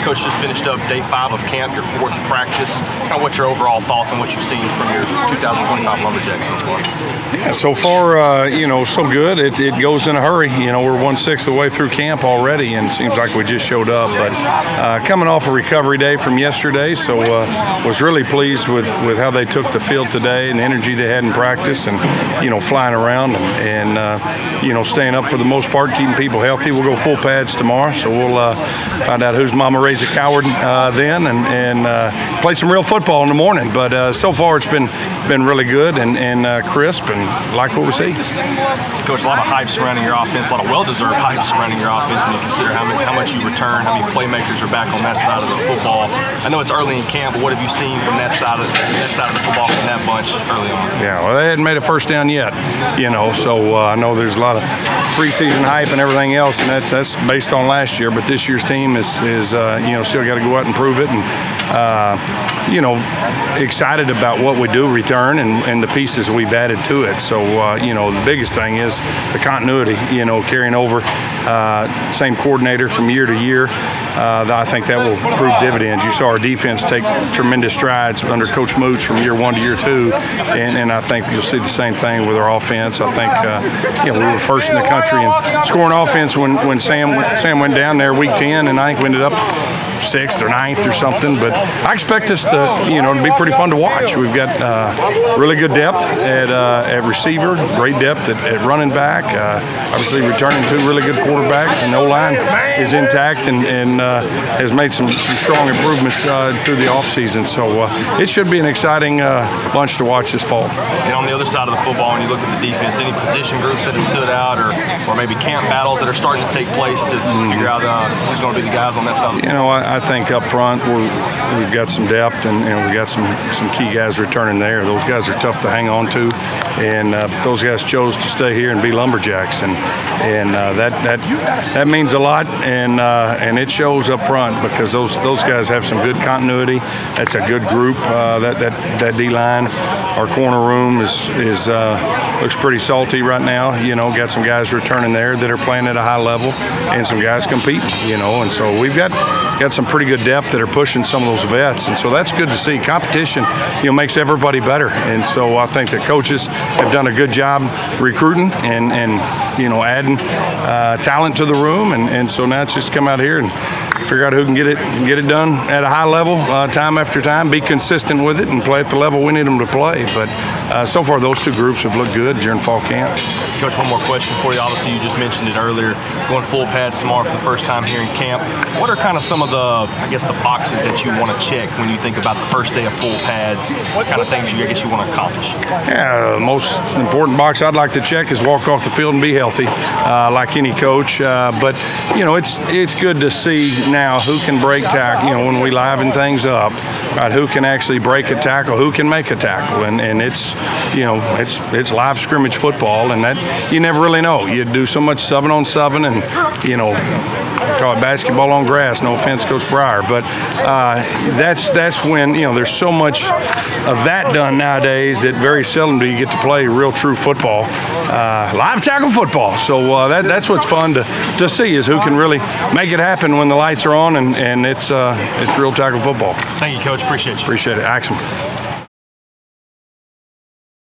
Coach just finished up day 5 of camp, your 4th practice. Kind of what's your overall thoughts on what you've seen from your 2025 Lumberjacks so far? Yeah, so far, so good. It goes in a hurry. We're 1/6 of the way through camp already, and it seems like we just showed up. But coming off a recovery day from yesterday, so was really pleased with how they took the field today and the energy they had in practice, and flying around and staying up for the most part, keeping people healthy. We'll go full pads tomorrow, so we'll find out who's Mama raised a coward then, and play some real football in the morning. But so far it's been really good and crisp, and like what we see. Coach, a lot of hype surrounding your offense, a lot of well-deserved hype surrounding your offense when you consider how much you return, how many playmakers are back on that side of the football. I know it's early in camp, but what have you seen from that side of the football from that bunch early on? Yeah, well, they hadn't made a first down yet, so I know there's a lot of preseason hype and everything else, and that's based on last year. But this year's team is still got to go out and prove it, and excited about what we do return and the pieces we've added to it. So the biggest thing is the continuity, carrying over same coordinator from year to year. I think that will prove dividends. You saw our defense take tremendous strides under Coach Moots from year 1 to year 2, and I think you'll see the same thing with our offense. I think we were first in the country in scoring offense when Sam went down there week 10, and I think we ended up 6th or 9th or something. But I expect us to be pretty fun to watch. We've got really good depth at receiver, great depth at running back. Obviously returning 2 really good quarterbacks, and O-line is intact and has made some strong improvements through the offseason. So it should be an exciting bunch to watch this fall. And on the other side of the football, when you look at the defense, any position groups that have stood out, or maybe camp battles that are starting to take place to figure out who's going to be the guys on that side? I think up front we've got some depth, and we've got some key guys returning there. Those guys are tough to hang on to, and those guys chose to stay here and be Lumberjacks, and that means a lot, and it shows up front because those guys have some good continuity. That's a good group. That D-line, our corner room is looks pretty salty right now. Got some guys returning there that are playing at a high level, and some guys competing. And so we've got some pretty good depth that are pushing some of those vets, and so that's good to see. Competition, makes everybody better, and so I think the coaches have done a good job recruiting and adding talent to the room, and so now it's just come out here and figure out who can get it done at a high level time after time, be consistent with it, and play at the level we need them to play. But so far those 2 groups have looked good during fall camp. Coach, one more question for you. Obviously you just mentioned it earlier, going full pads tomorrow for the first time here in camp. What are kind of some of the boxes that you want to check when you think about the first day of full pads? What kind of things you want to accomplish? Yeah, the most important box I'd like to check is walk off the field and be healthy, like any coach. But it's good to see now who can break tackle. When we liven things up, right? Who can actually break a tackle? Who can make a tackle? And it's live scrimmage football, and that you never really know. You do so much 7-on-7, and I call it basketball on grass. No offense, Coach Breyer, but that's when there's so much of that done nowadays that very seldom do you get to play real true football, live tackle football. So that's what's fun to see, is who can really make it happen when the lights are on, and it's real tackle football. Thank you, Coach. Appreciate you. Appreciate it. Axel.